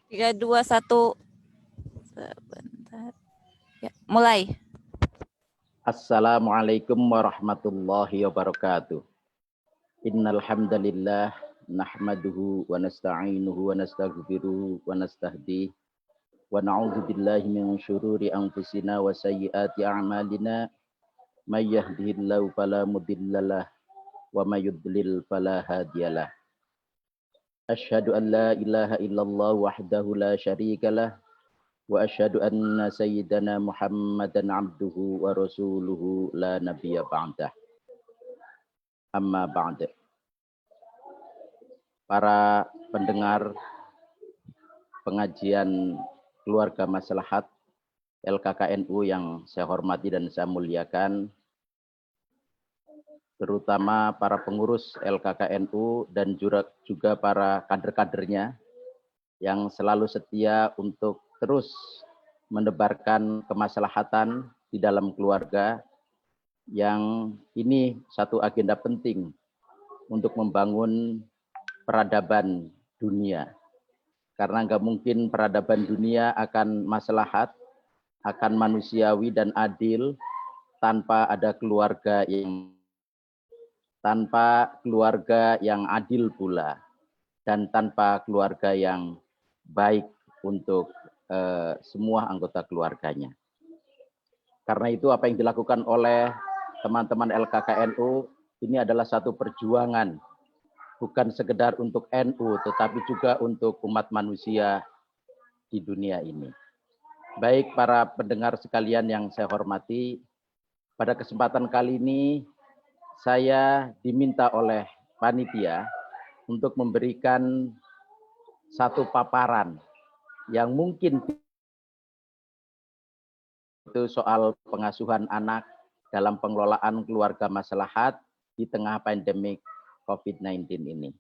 3, 2, 1. Sebentar. Ya, mulai. Assalamualaikum warahmatullahi wabarakatuh. Innal hamdalillah nahmaduhu wa nasta'inuhu wa nastaghfiruhu wa nastahdihi wa na'udzu billahi min syururi anfusina wa sayyiati a'malina may yahdihillahu fala mudhillalah wa may yudlil fala hadiyalah. Asyhadu an la ilaha illallah wahdahu la syarikalah wa asyhadu anna sayyidana Muhammadan abduhu wa rasuluhu la nabiyya ba'dah. Amma ba'd. Para pendengar pengajian Keluarga Maslahat LKKNU yang saya hormati dan saya muliakan, terutama para pengurus LKKNU dan juga para kader-kadernya yang selalu setia untuk terus menebarkan kemaslahatan di dalam keluarga, yang ini satu agenda penting untuk membangun peradaban dunia. Karena nggak mungkin peradaban dunia akan maslahat, akan manusiawi dan adil tanpa ada keluarga yang adil pula, dan tanpa keluarga yang baik untuk semua anggota keluarganya. Karena itu apa yang dilakukan oleh teman-teman LKKNU ini adalah satu perjuangan, bukan sekedar untuk NU, tetapi juga untuk umat manusia di dunia ini. Baik para pendengar sekalian yang saya hormati, pada kesempatan kali ini saya diminta oleh panitia untuk memberikan satu paparan yang mungkin itu soal pengasuhan anak dalam pengelolaan keluarga maslahat di tengah pandemik COVID-19 ini.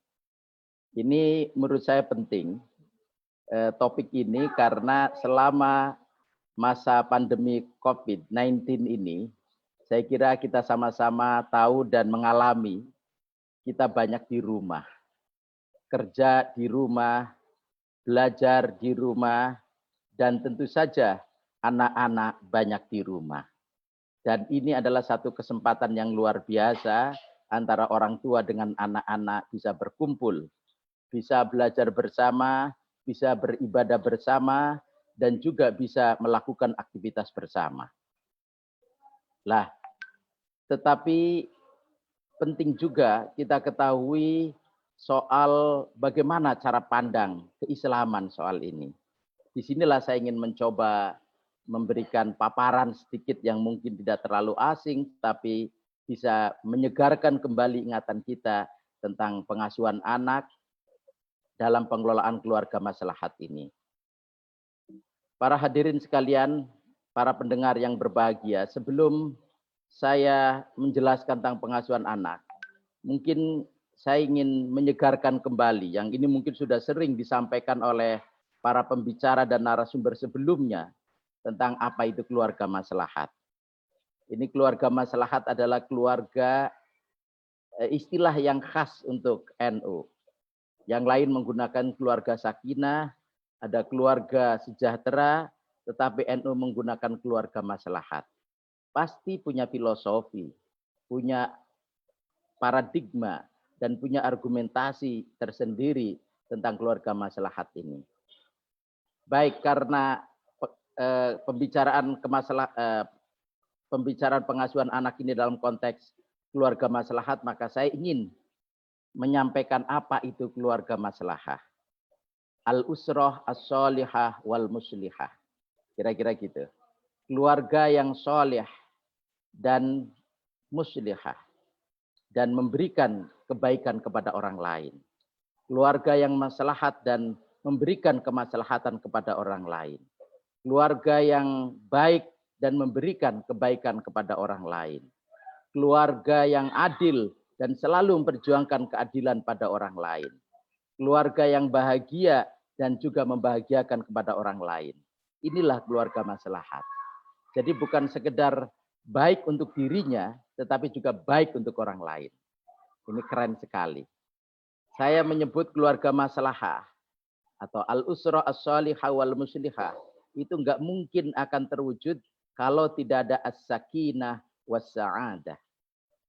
Ini menurut saya penting, topik ini, karena selama masa pandemi COVID-19 ini, saya kira kita sama-sama tahu dan mengalami, kita banyak di rumah, kerja di rumah, belajar di rumah, dan tentu saja anak-anak banyak di rumah. Dan ini adalah satu kesempatan yang luar biasa antara orang tua dengan anak-anak bisa berkumpul, bisa belajar bersama, bisa beribadah bersama, dan juga bisa melakukan aktivitas bersama. Lah, tetapi penting juga kita ketahui soal bagaimana cara pandang keislaman soal ini. Disinilah saya ingin mencoba memberikan paparan sedikit yang mungkin tidak terlalu asing, tapi bisa menyegarkan kembali ingatan kita tentang pengasuhan anak dalam pengelolaan keluarga maslahat ini. Para hadirin sekalian, para pendengar yang berbahagia, sebelum saya menjelaskan tentang pengasuhan anak, mungkin saya ingin menyegarkan kembali, yang ini mungkin sudah sering disampaikan oleh para pembicara dan narasumber sebelumnya, tentang apa itu keluarga maslahat. Ini keluarga maslahat adalah keluarga, istilah yang khas untuk NU. Yang lain menggunakan keluarga sakinah, ada keluarga sejahtera, tetapi NU menggunakan keluarga maslahat. Pasti punya filosofi, punya paradigma, dan punya argumentasi tersendiri tentang keluarga maslahat ini. Baik, karena pembicaraan pengasuhan anak ini dalam konteks keluarga maslahat, maka saya ingin menyampaikan apa itu keluarga maslahah. Al-usrah as-solihah wal muslihah. Kira-kira gitu. Keluarga yang solih dan muslihah, dan memberikan kebaikan kepada orang lain. Keluarga yang maslahat dan memberikan kemaslahatan kepada orang lain. Keluarga yang baik dan memberikan kebaikan kepada orang lain. Keluarga yang adil dan selalu memperjuangkan keadilan pada orang lain. Keluarga yang bahagia dan juga membahagiakan kepada orang lain. Inilah keluarga maslahat. Jadi bukan sekedar baik untuk dirinya, tetapi juga baik untuk orang lain. Ini keren sekali. Saya menyebut keluarga maslahah atau al-usra as-salihah wal muslihah itu enggak mungkin akan terwujud kalau tidak ada as-sakinah was-sa'adah.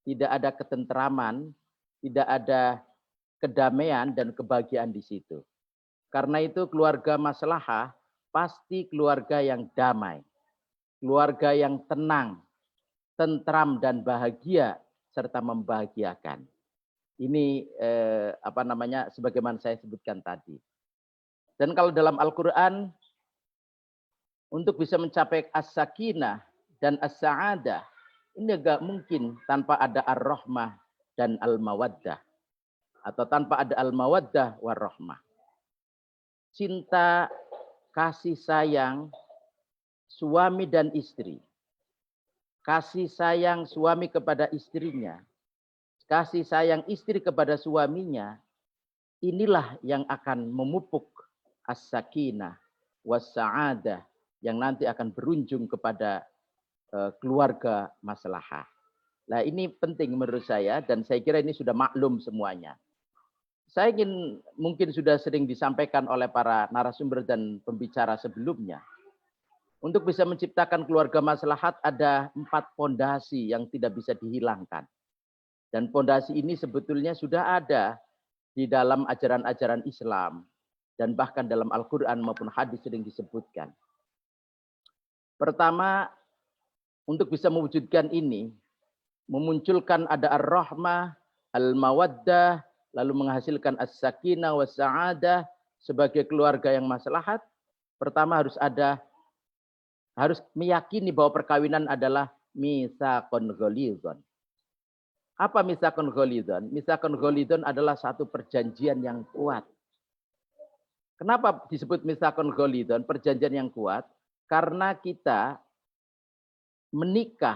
Tidak ada ketentraman, tidak ada kedamaian dan kebahagiaan di situ. Karena itu keluarga maslahah pasti keluarga yang damai, keluarga yang tenang, tentram dan bahagia serta membahagiakan. Ini sebagaimana saya sebutkan tadi. Dan kalau dalam Al-Qur'an untuk bisa mencapai as-sakinah dan as-sa'adah ini agak mungkin tanpa ada ar-rahmah dan al-mawaddah atau tanpa ada al-mawaddah war-rahmah. Cinta, kasih sayang suami dan istri. Kasih sayang suami kepada istrinya. Kasih sayang istri kepada suaminya. Inilah yang akan memupuk as-sakinah was-sa'adah yang nanti akan berujung kepada keluarga maslahah. Nah, ini penting menurut saya dan saya kira ini sudah maklum semuanya. Saya ingin mungkin sudah sering disampaikan oleh para narasumber dan pembicara sebelumnya. Untuk bisa menciptakan keluarga maslahat ada 4 pondasi yang tidak bisa dihilangkan. Dan pondasi ini sebetulnya sudah ada di dalam ajaran-ajaran Islam dan bahkan dalam Al-Qur'an maupun hadis sering disebutkan. Pertama, untuk bisa mewujudkan ini, memunculkan ada ar-rahmah, al-mawaddah, lalu menghasilkan as-sakinah was-sa'adah sebagai keluarga yang maslahat. Pertama harus meyakini bahwa perkawinan adalah mitsaqun ghalidhon. Apa mitsaqun ghalidhon? Mitsaqun ghalidhon adalah satu perjanjian yang kuat. Kenapa disebut mitsaqun ghalidhon, perjanjian yang kuat? Karena kita menikah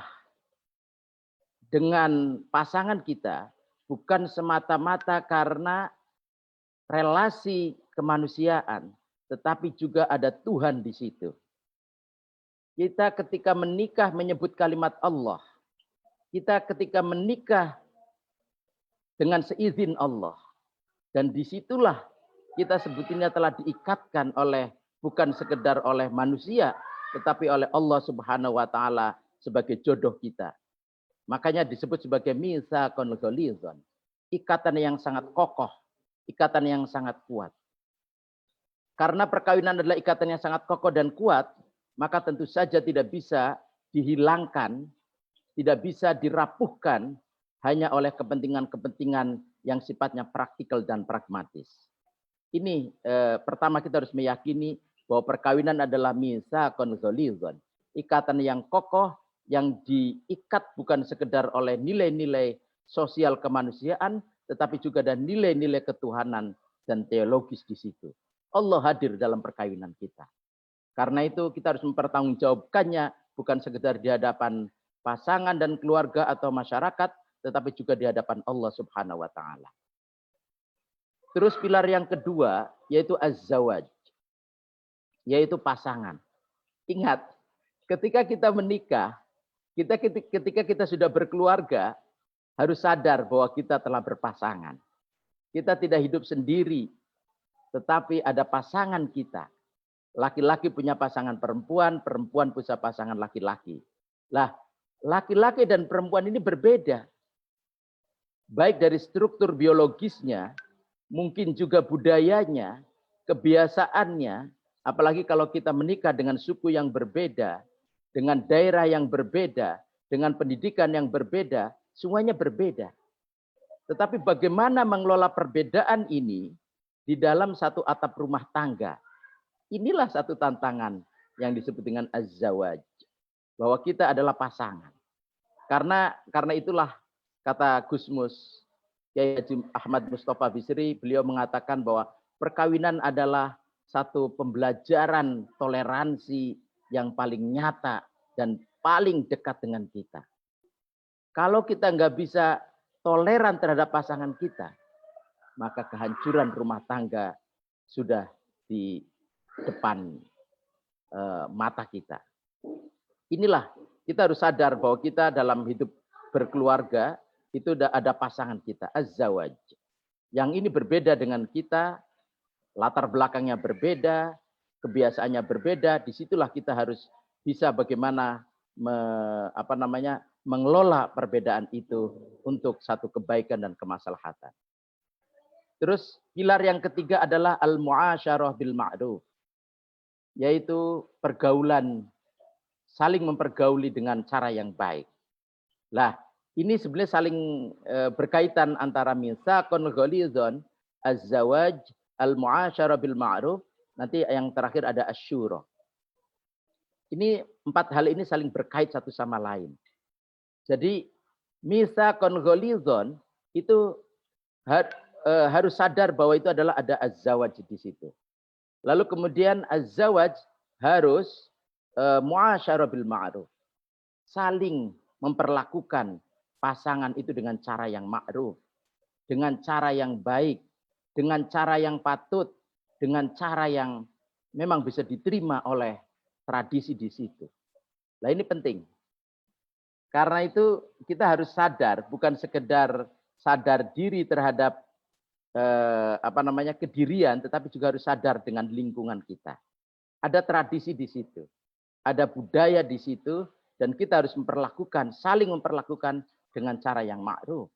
dengan pasangan kita bukan semata-mata karena relasi kemanusiaan, tetapi juga ada Tuhan di situ. Kita ketika menikah menyebut kalimat Allah. Kita ketika menikah dengan seizin Allah. Dan disitulah kita sebetulnya telah diikatkan oleh bukan sekedar oleh manusia, tetapi oleh Allah Subhanahu wa taala sebagai jodoh kita. Makanya disebut sebagai mitsaqun ghalidhon. Ikatan yang sangat kokoh, ikatan yang sangat kuat. Karena perkawinan adalah ikatan yang sangat kokoh dan kuat, maka tentu saja tidak bisa dihilangkan, tidak bisa dirapuhkan hanya oleh kepentingan-kepentingan yang sifatnya praktikal dan pragmatis. Ini pertama kita harus meyakini bahwa perkawinan adalah mitsaqun ghalidhon. Ikatan yang kokoh yang diikat bukan sekedar oleh nilai-nilai sosial kemanusiaan, tetapi juga ada nilai-nilai ketuhanan dan teologis di situ. Allah hadir dalam perkawinan kita. Karena itu kita harus mempertanggungjawabkannya bukan sekedar di hadapan pasangan dan keluarga atau masyarakat, tetapi juga di hadapan Allah Subhanahu wa taala. Terus pilar yang kedua yaitu az-zawaj, yaitu pasangan. Ingat, ketika kita menikah, ketika kita sudah berkeluarga, harus sadar bahwa kita telah berpasangan. Kita tidak hidup sendiri, tetapi ada pasangan kita. Laki-laki punya pasangan perempuan, perempuan punya pasangan laki-laki. Lah, laki-laki dan perempuan ini berbeda. Baik dari struktur biologisnya, mungkin juga budayanya, kebiasaannya, apalagi kalau kita menikah dengan suku yang berbeda, dengan daerah yang berbeda, dengan pendidikan yang berbeda, semuanya berbeda. Tetapi bagaimana mengelola perbedaan ini di dalam satu atap rumah tangga? Inilah satu tantangan yang disebut dengan az-zawaj. Bahwa kita adalah pasangan. Karena itulah kata Gusmus, Kiai Haji Ahmad Mustafa Bisri, beliau mengatakan bahwa perkawinan adalah satu pembelajaran toleransi yang paling nyata dan paling dekat dengan kita. Kalau kita nggak bisa toleran terhadap pasangan kita, maka kehancuran rumah tangga sudah di depan mata kita. Inilah kita harus sadar bahwa kita dalam hidup berkeluarga itu ada pasangan kita, az-zawaj. Yang ini berbeda dengan kita latar belakangnya berbeda, kebiasaannya berbeda, disitulah kita harus bisa bagaimana mengelola perbedaan itu untuk satu kebaikan dan kemaslahatan. Terus pilar yang ketiga adalah al-mu'asyarah bil ma'ruf, yaitu pergaulan, saling mempergauli dengan cara yang baik. Lah, ini sebenarnya saling berkaitan antara mitsaqun ghalidhun, az-zawaj, al-mu'asyarah bil ma'ruf, nanti yang terakhir ada asyura. Ini 4 hal ini saling berkait satu sama lain. Jadi mitsaqun ghalidhun itu harus sadar bahwa itu adalah ada az-zawaj di situ. Lalu kemudian az-zawaj harus mu'asyarah bil ma'ruf. Saling memperlakukan pasangan itu dengan cara yang ma'ruf, dengan cara yang baik, dengan cara yang patut, dengan cara yang memang bisa diterima oleh tradisi di situ. Nah, ini penting. Karena itu kita harus sadar, bukan sekedar sadar diri terhadap kedirian, tetapi juga harus sadar dengan lingkungan kita. Ada tradisi di situ, ada budaya di situ, dan kita harus saling memperlakukan dengan cara yang ma'ruf.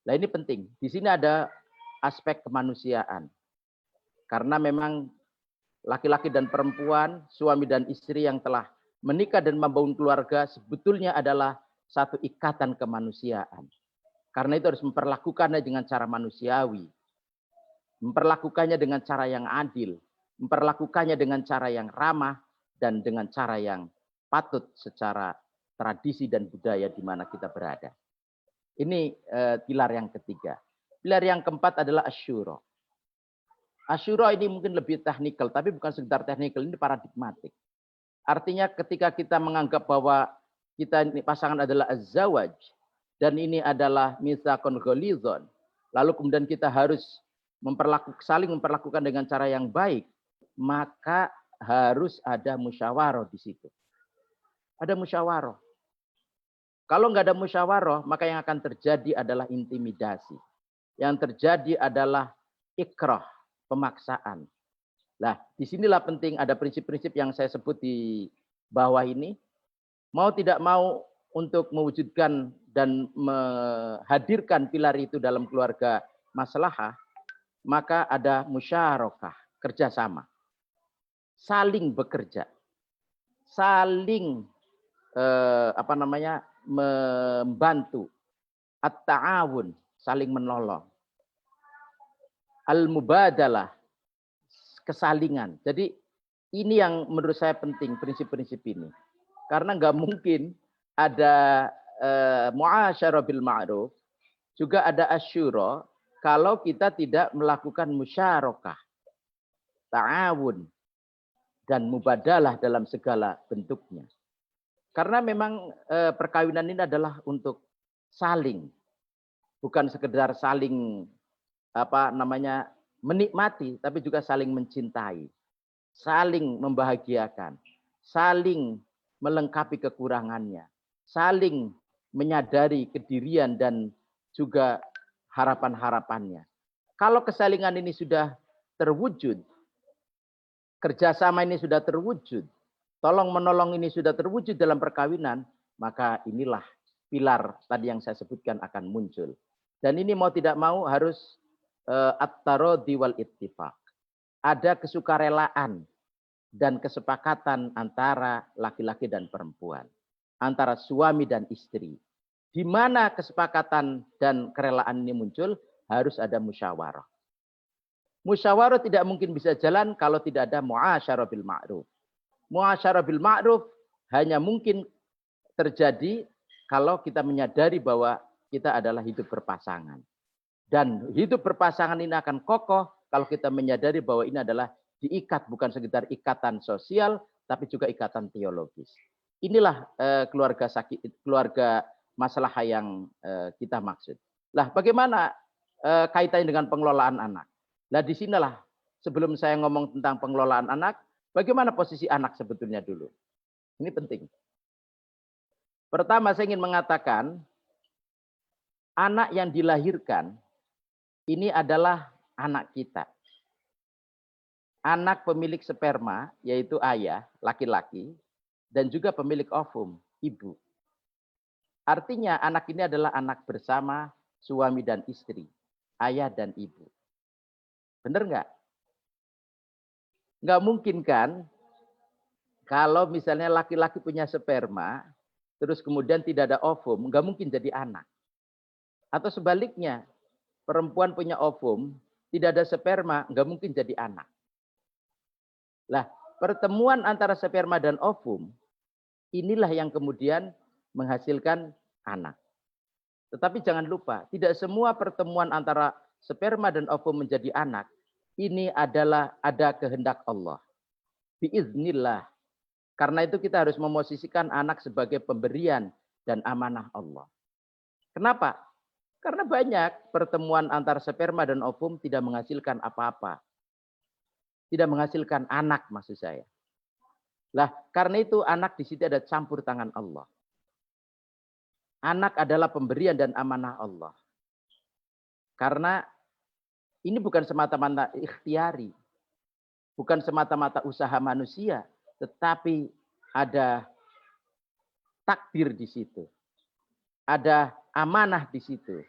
Nah, ini penting. Di sini ada aspek kemanusiaan. Karena memang laki-laki dan perempuan, suami dan istri yang telah menikah dan membangun keluarga sebetulnya adalah satu ikatan kemanusiaan. Karena itu harus memperlakukannya dengan cara manusiawi. Memperlakukannya dengan cara yang adil, memperlakukannya dengan cara yang ramah, dan dengan cara yang patut secara tradisi dan budaya di mana kita berada. Ini pilar yang ketiga. Pilar yang keempat adalah asyura. Asyura ini mungkin lebih teknikal, tapi bukan sekedar teknikal, ini paradigmatik. Artinya ketika kita menganggap bahwa kita ini pasangan adalah az-zawaj, dan ini adalah mitsaqun ghalidhun, lalu kemudian kita harus saling memperlakukan dengan cara yang baik, maka harus ada musyawarah di situ. Ada musyawarah. Kalau nggak ada musyawarah, maka yang akan terjadi adalah intimidasi. Yang terjadi adalah ikrah, pemaksaan. Nah, disinilah penting ada prinsip-prinsip yang saya sebut di bawah ini. Mau tidak mau untuk mewujudkan dan menghadirkan pilar itu dalam keluarga maslahah, maka ada musyarakah, kerjasama. Saling bekerja. Saling membantu. At-ta'awun, saling menolong. Al-mubadalah, kesalingan. Jadi ini yang menurut saya penting, prinsip-prinsip ini. Karena nggak mungkin ada mu'asyarah bil ma'ruf, juga ada asyura, kalau kita tidak melakukan musyarakah, ta'awun, dan mubadalah dalam segala bentuknya. Karena memang perkawinan ini adalah untuk saling, bukan sekedar saling menikmati, tapi juga saling mencintai, saling membahagiakan, saling melengkapi kekurangannya, saling menyadari kedirian dan juga harapan-harapannya. Kalau kesalingan ini sudah terwujud, kerjasama ini sudah terwujud, tolong menolong ini sudah terwujud dalam perkawinan, maka inilah pilar tadi yang saya sebutkan akan muncul. Dan ini mau tidak mau harus at-taradhi wal ittifaq. Ada kesukarelaan dan kesepakatan antara laki-laki dan perempuan, antara suami dan istri. Di mana kesepakatan dan kerelaan ini muncul, harus ada musyawarah. Musyawarah tidak mungkin bisa jalan kalau tidak ada mu'asyarah bil ma'ruf. Mu'asyarah bil ma'ruf hanya mungkin terjadi kalau kita menyadari bahwa kita adalah hidup berpasangan. Dan hidup berpasangan ini akan kokoh kalau kita menyadari bahwa ini adalah diikat, bukan sekedar ikatan sosial, tapi juga ikatan teologis. Inilah keluarga masalah yang kita maksud. Lah, bagaimana kaitannya dengan pengelolaan anak? Nah, disinilah sebelum saya ngomong tentang pengelolaan anak, bagaimana posisi anak sebetulnya dulu? Ini penting. Pertama, saya ingin mengatakan, anak yang dilahirkan ini adalah anak kita. anak pemilik sperma, yaitu ayah, laki-laki, dan juga pemilik ovum, ibu. Artinya anak ini adalah anak bersama suami dan istri, ayah dan ibu. Benar nggak? Nggak mungkin kan kalau misalnya laki-laki punya sperma, terus kemudian tidak ada ovum, nggak mungkin jadi anak. Atau sebaliknya, perempuan punya ovum, tidak ada sperma, nggak mungkin jadi anak. Lah, pertemuan antara sperma dan ovum, inilah yang kemudian menghasilkan anak. Tetapi jangan lupa, tidak semua pertemuan antara sperma dan ovum menjadi anak, ini adalah ada kehendak Allah. Biiznillah. Karena itu kita harus memosisikan anak sebagai pemberian dan amanah Allah. Kenapa? Karena banyak pertemuan antara sperma dan ovum tidak menghasilkan apa-apa. Tidak menghasilkan anak maksud saya. Lah, karena itu anak di situ ada campur tangan Allah. Anak adalah pemberian dan amanah Allah. Karena ini bukan semata-mata ikhtiari. Bukan semata-mata usaha manusia. Tetapi ada takdir di situ. Ada amanah di situ.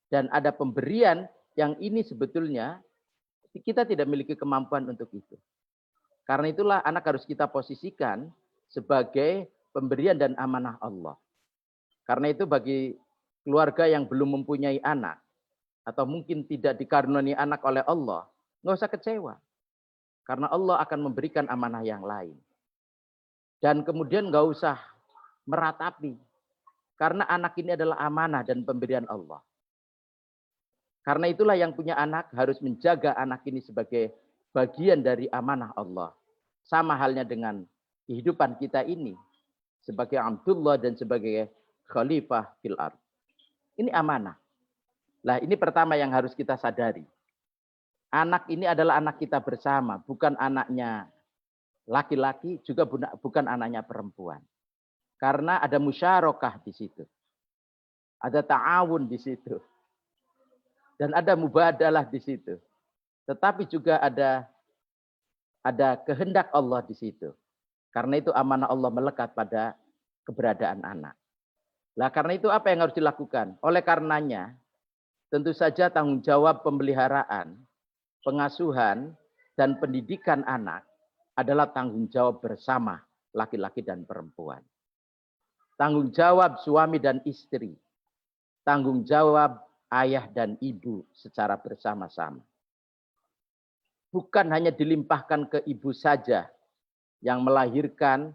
Dan ada pemberian yang ini sebetulnya kita tidak memiliki kemampuan untuk itu. Karena itulah anak harus kita posisikan sebagai pemberian dan amanah Allah. Karena itu bagi keluarga yang belum mempunyai anak, atau mungkin tidak dikaruniai anak oleh Allah, nggak usah kecewa. Karena Allah akan memberikan amanah yang lain. Dan kemudian nggak usah meratapi. Karena anak ini adalah amanah dan pemberian Allah. Karena itulah yang punya anak harus menjaga anak ini sebagai bagian dari amanah Allah. Sama halnya dengan kehidupan kita ini. Sebagai Abdullah dan sebagai Khalifah fil ard. Ini amanah. Nah, ini pertama yang harus kita sadari. Anak ini adalah anak kita bersama, bukan anaknya laki-laki, juga bukan anaknya perempuan. Karena ada musyarakah di situ. Ada ta'awun di situ. Dan ada mubadalah di situ. Tetapi juga ada kehendak Allah di situ. Karena itu amanah Allah melekat pada keberadaan anak. Nah, karena itu apa yang harus dilakukan? Oleh karenanya, tentu saja tanggung jawab pemeliharaan, pengasuhan, dan pendidikan anak adalah tanggung jawab bersama laki-laki dan perempuan. Tanggung jawab suami dan istri. Tanggung jawab ayah dan ibu secara bersama-sama. Bukan hanya dilimpahkan ke ibu saja yang melahirkan,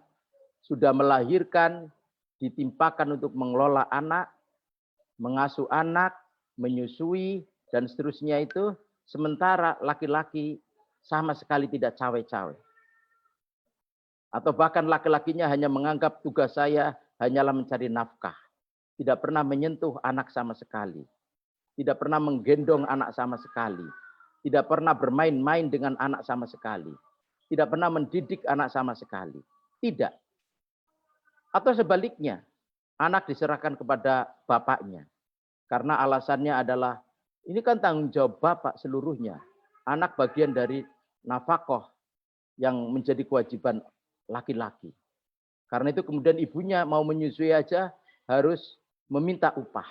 sudah melahirkan, ditimpakan untuk mengelola anak, mengasuh anak, menyusui, dan seterusnya itu, sementara laki-laki sama sekali tidak cawe-cawe. Atau bahkan laki-lakinya hanya menganggap tugas saya hanyalah mencari nafkah. Tidak pernah menyentuh anak sama sekali. Tidak pernah menggendong anak sama sekali. Tidak pernah bermain-main dengan anak sama sekali. Tidak pernah mendidik anak sama sekali. Tidak. Atau sebaliknya, anak diserahkan kepada bapaknya. Karena alasannya adalah, ini kan tanggung jawab bapak seluruhnya. Anak bagian dari nafkah yang menjadi kewajiban laki-laki. Karena itu kemudian ibunya mau menyusui aja harus meminta upah.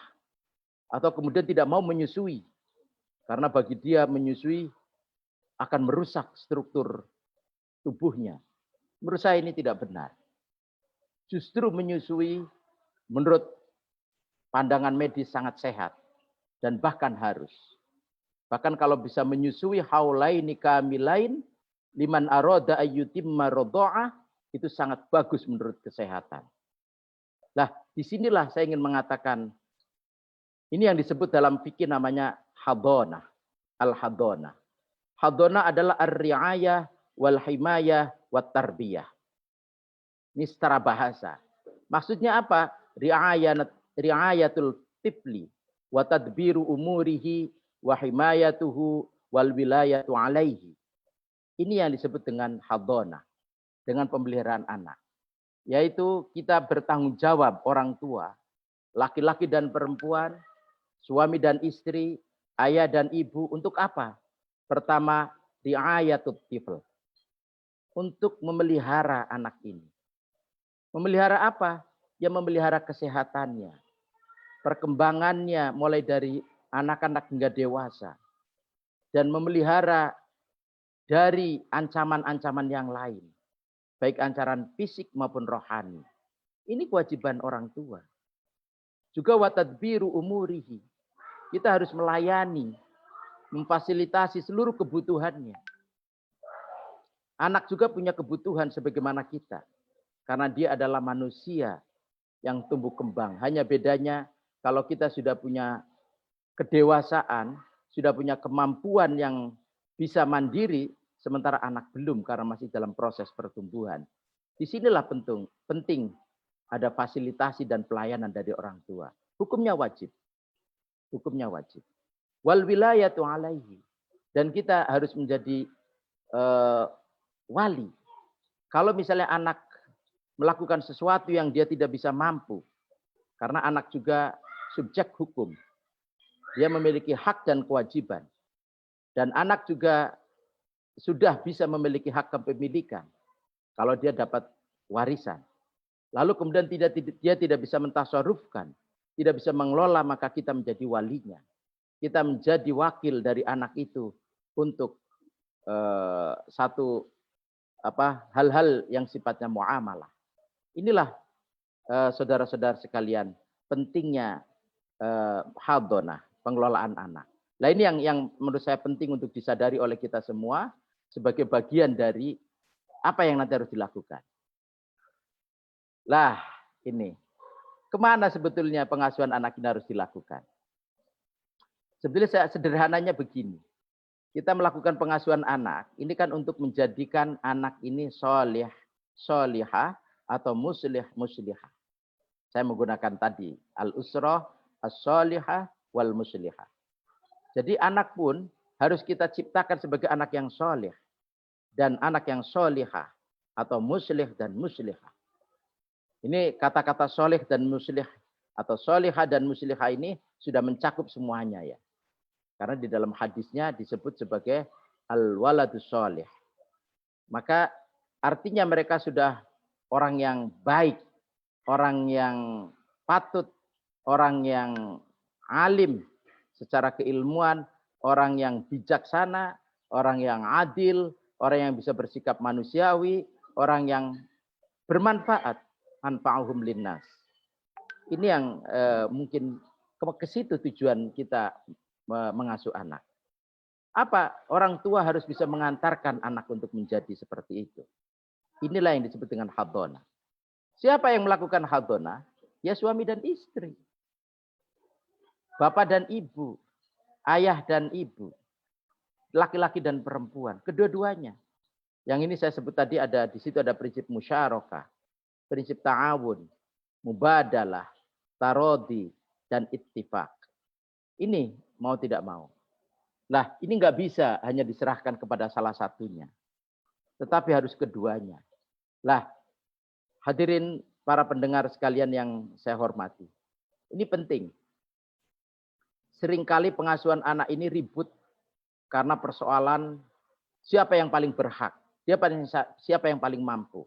Atau kemudian tidak mau menyusui. Karena bagi dia menyusui akan merusak struktur tubuhnya. Menurut saya ini tidak benar. Justru menyusui menurut pandangan medis sangat sehat. Dan bahkan harus. Bahkan kalau bisa menyusui haulaini kamilain liman aroda ayyutimma rodo'ah, itu sangat bagus menurut kesehatan. Nah, disinilah saya ingin mengatakan, ini yang disebut dalam fikih namanya hadonah. Al-hadonah. Hadonah adalah ar-ri'ayah wal himayah wat tarbiyah. Ini secara bahasa. Maksudnya apa? Ri'ayatul tifli wa tadbiru umurihi wa himayatuhu wal wilayatu alaihi. Ini yang disebut dengan hadonah. Dengan pemeliharaan anak. Yaitu kita bertanggung jawab orang tua. Laki-laki dan perempuan. Suami dan istri. Ayah dan ibu. Untuk apa? Pertama, ri'ayatul tifl. untuk memelihara anak ini. Memelihara apa? Ya memelihara kesehatannya, perkembangannya mulai dari anak-anak hingga dewasa. Dan memelihara dari ancaman-ancaman yang lain. Baik ancaman fisik maupun rohani. Ini kewajiban orang tua. Juga watadbiru umurihi. Kita harus melayani, memfasilitasi seluruh kebutuhannya. Anak juga punya kebutuhan sebagaimana kita. Karena dia adalah manusia yang tumbuh kembang. Hanya bedanya kalau kita sudah punya kedewasaan, sudah punya kemampuan yang bisa mandiri, sementara anak belum karena masih dalam proses pertumbuhan. Disinilah penting ada fasilitasi dan pelayanan dari orang tua. Hukumnya wajib. Hukumnya wajib. Wal wilayatu alaihi. Dan kita harus menjadi wali. Kalau misalnya anak melakukan sesuatu yang dia tidak bisa mampu, karena anak juga subjek hukum. Dia memiliki hak dan kewajiban. Dan anak juga sudah bisa memiliki hak kepemilikan. Kalau dia dapat warisan. Lalu kemudian dia tidak bisa mentasarufkan. Tidak bisa mengelola, maka kita menjadi walinya. Kita menjadi wakil dari anak itu untuk hal-hal yang sifatnya muamalah. Inilah saudara-saudara sekalian pentingnya hadonah, pengelolaan anak. Nah ini yang menurut saya penting untuk disadari oleh kita semua sebagai bagian dari apa yang nanti harus dilakukan. Lah ini, kemana sebetulnya pengasuhan anak ini harus dilakukan? Sebetulnya sederhananya begini. Kita melakukan pengasuhan anak, ini kan untuk menjadikan anak ini solihah atau muslihah. Saya menggunakan tadi al-usrah, as-solihah, wal muslihah. Jadi anak pun harus kita ciptakan sebagai anak yang solih. Dan anak yang solihah atau muslih dan muslihah. Ini kata-kata solih dan muslih atau solihah dan muslihah ini sudah mencakup semuanya ya. Karena di dalam hadisnya disebut sebagai al-waladus solih. Maka artinya mereka sudah orang yang baik, orang yang patut, orang yang alim secara keilmuan, orang yang bijaksana, orang yang adil, orang yang bisa bersikap manusiawi, orang yang bermanfaat, anfa'uhum linnas. Ini yang mungkin ke situ tujuan kita mengasuh anak. Apa? Orang tua harus bisa mengantarkan anak untuk menjadi seperti itu. Inilah yang disebut dengan hadonah. Siapa yang melakukan hadonah? Ya suami dan istri. Bapak dan ibu. Ayah dan ibu. Laki-laki dan perempuan. Kedua-duanya. Yang ini saya sebut tadi ada di situ ada prinsip musyarakah. Prinsip ta'awun. Mubadalah. Tarodi. Dan ittifaq. Ini mau tidak mau. Lah ini nggak bisa hanya diserahkan kepada salah satunya. Tetapi harus keduanya. Lah hadirin para pendengar sekalian yang saya hormati. Ini penting. Seringkali pengasuhan anak ini ribut karena persoalan siapa yang paling berhak, siapa yang paling mampu.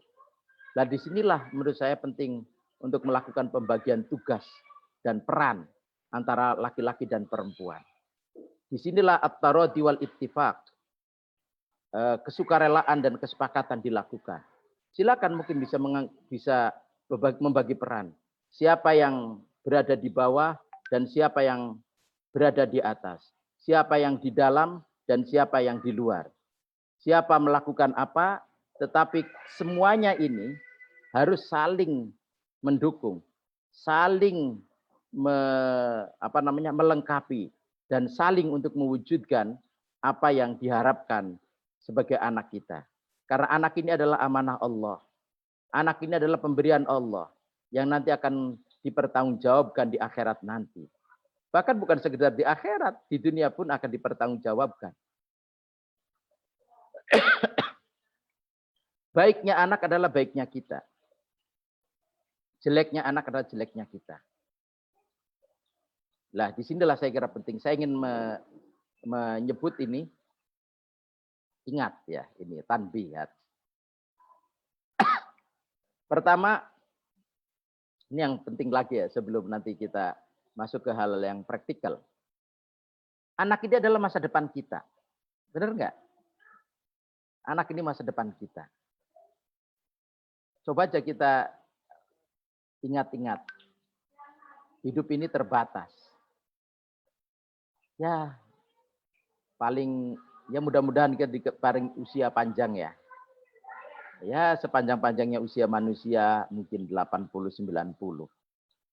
Nah disinilah menurut saya penting untuk melakukan pembagian tugas dan peran antara laki-laki dan perempuan. Disinilah at-taradi wal ittifaq, kesukarelaan dan kesepakatan dilakukan. Silakan mungkin bisa membagi peran. Siapa yang berada di bawah dan siapa yang berada di atas. Siapa yang di dalam dan siapa yang di luar. Siapa melakukan apa, tetapi semuanya ini harus saling mendukung, saling melengkapi dan saling untuk mewujudkan apa yang diharapkan sebagai anak kita. Karena anak ini adalah amanah Allah. Anak ini adalah pemberian Allah yang nanti akan dipertanggungjawabkan di akhirat nanti. Bahkan bukan sekedar di akhirat, di dunia pun akan dipertanggungjawabkan. Baiknya anak adalah baiknya kita. Jeleknya anak adalah jeleknya kita. Lah, disinilah saya kira penting. Saya ingin menyebut ini, ingat ya, ini tanbihat. Pertama, ini yang penting lagi ya sebelum nanti kita masuk ke hal yang praktikal. Anak ini adalah masa depan kita. Benar nggak? Anak ini masa depan kita. Coba aja kita ingat-ingat. Hidup ini terbatas. Ya, paling ya mudah-mudahan kita paling usia panjang ya. Ya, sepanjang-panjangnya usia manusia mungkin 80-90.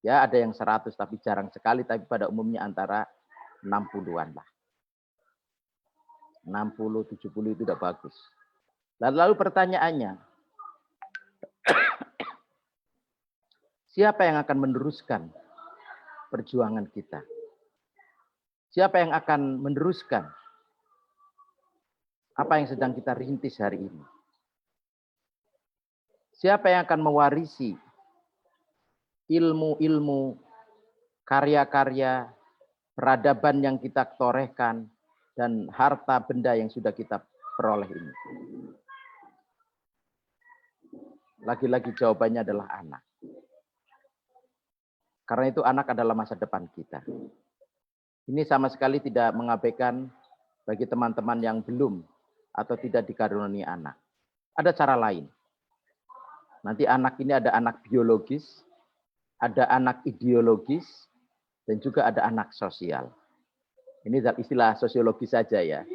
Ya, ada yang 100 tapi jarang sekali, tapi pada umumnya antara 60-an lah. 60-70 itu udah bagus. Lalu pertanyaannya, siapa yang akan meneruskan perjuangan kita? Siapa yang akan meneruskan apa yang sedang kita rintis hari ini? Siapa yang akan mewarisi ilmu-ilmu, karya-karya, peradaban yang kita torehkan, dan harta benda yang sudah kita peroleh ini? Lagi-lagi jawabannya adalah anak. Karena itu anak adalah masa depan kita. Ini sama sekali tidak mengabaikan bagi teman-teman yang belum atau tidak dikaruniai anak. Ada cara lain. Nanti anak ini ada anak biologis, ada anak ideologis, dan juga ada anak sosial. Ini istilah sosiologis saja ya,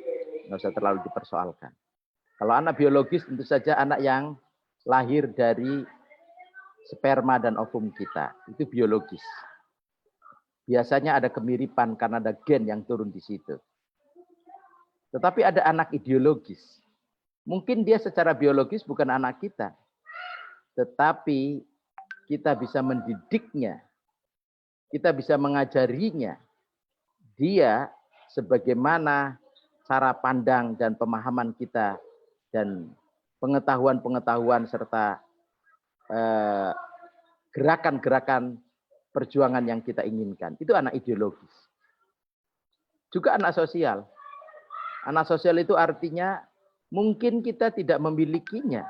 nggak usah terlalu dipersoalkan. Kalau anak biologis tentu saja anak yang lahir dari sperma dan ovum kita, itu biologis. Biasanya ada kemiripan karena ada gen yang turun di situ. Tetapi ada anak ideologis. Mungkin dia secara biologis bukan anak kita, tetapi kita bisa mendidiknya, kita bisa mengajarinya, dia sebagaimana cara pandang dan pemahaman kita dan pengetahuan-pengetahuan serta gerakan-gerakan perjuangan yang kita inginkan. Itu anak ideologis. Juga anak sosial. Anak sosial itu artinya mungkin kita tidak memilikinya.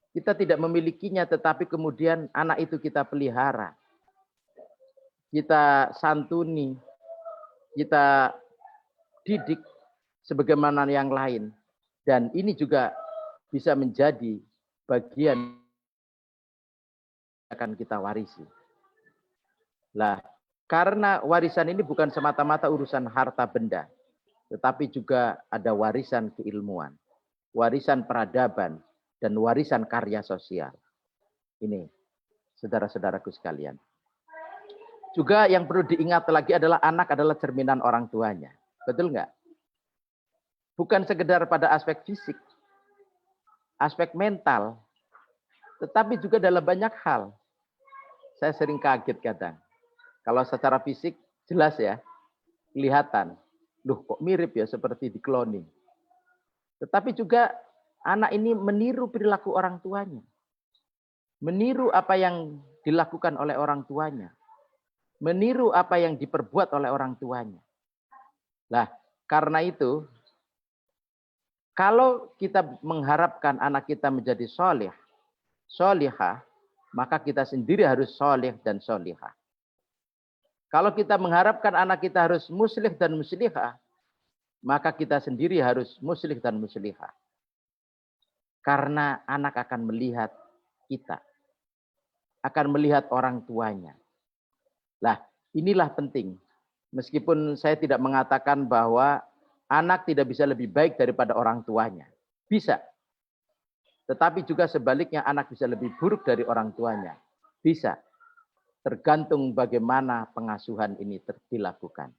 Kita tidak memilikinya, tetapi kemudian anak itu kita pelihara. Kita santuni, kita didik sebagaimana yang lain. Dan ini juga bisa menjadi bagian akan kita warisi. Lah, karena warisan ini bukan semata-mata urusan harta benda, tetapi juga ada warisan keilmuan, warisan peradaban, dan warisan karya sosial. Ini, saudara-saudaraku sekalian. Juga yang perlu diingat lagi adalah anak adalah cerminan orang tuanya. Betul nggak? Bukan sekedar pada aspek fisik, aspek mental, tetapi juga dalam banyak hal. Saya sering kaget kadang. Kalau secara fisik jelas ya, kelihatan. Loh kok mirip ya seperti di cloning. Tetapi juga anak ini meniru perilaku orang tuanya. Meniru apa yang dilakukan oleh orang tuanya. Meniru apa yang diperbuat oleh orang tuanya. Nah, karena itu, kalau kita mengharapkan anak kita menjadi soleh, solihah, maka kita sendiri harus soleh dan solihah. Kalau kita mengharapkan anak kita harus muslih dan muslihah, maka kita sendiri harus muslih dan muslihah. Karena anak akan melihat kita. Akan melihat orang tuanya. Lah, inilah penting. Meskipun saya tidak mengatakan bahwa anak tidak bisa lebih baik daripada orang tuanya. Bisa. Tetapi juga sebaliknya anak bisa lebih buruk dari orang tuanya. Bisa. Tergantung bagaimana pengasuhan ini dilakukan.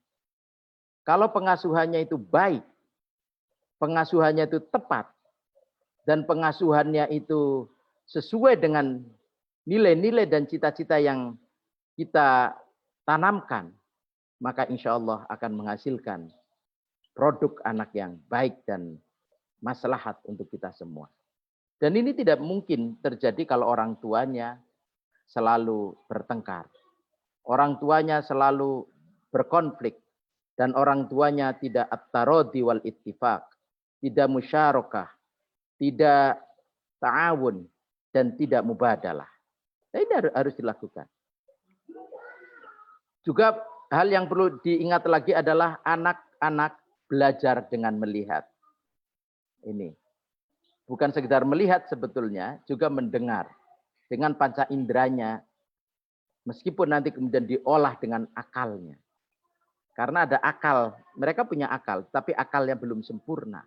Kalau pengasuhannya itu baik, pengasuhannya itu tepat, dan pengasuhannya itu sesuai dengan nilai-nilai dan cita-cita yang kita tanamkan, maka insya Allah akan menghasilkan produk anak yang baik dan maslahat untuk kita semua. Dan ini tidak mungkin terjadi kalau orang tuanya selalu bertengkar. Orang tuanya selalu berkonflik. Dan orang tuanya tidak at-tarodi wal ittifaq. Tidak musyarakah. Tidak ta'awun. dan tidak mubadalah. Nah, ini harus dilakukan. Juga hal yang perlu diingat lagi adalah anak-anak belajar dengan melihat. Ini bukan sekedar melihat sebetulnya, juga mendengar dengan panca inderanya, meskipun nanti kemudian diolah dengan akalnya. Karena ada akal, mereka punya akal, tapi akalnya belum sempurna.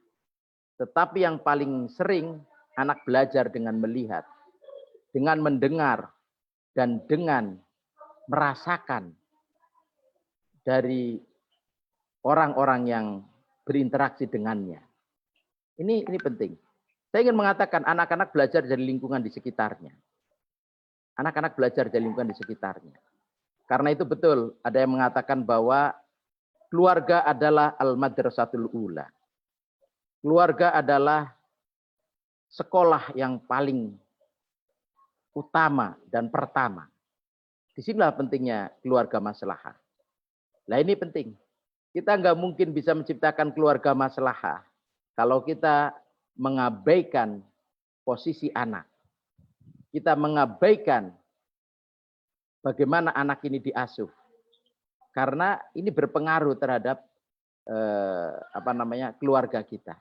Tetapi yang paling sering anak belajar dengan melihat, dengan mendengar, dan dengan merasakan dari orang-orang yang berinteraksi dengannya. Ini penting. Saya ingin mengatakan anak-anak belajar dari lingkungan di sekitarnya. Anak-anak belajar dari lingkungan di sekitarnya. Karena itu betul, ada yang mengatakan bahwa keluarga adalah al-madrasatul ula. Keluarga adalah sekolah yang paling utama dan pertama. Disinilah pentingnya keluarga maslahah. Nah ini penting. Kita nggak mungkin bisa menciptakan keluarga maslahah kalau kita mengabaikan posisi anak. Kita mengabaikan bagaimana anak ini diasuh. Karena ini berpengaruh terhadap keluarga kita.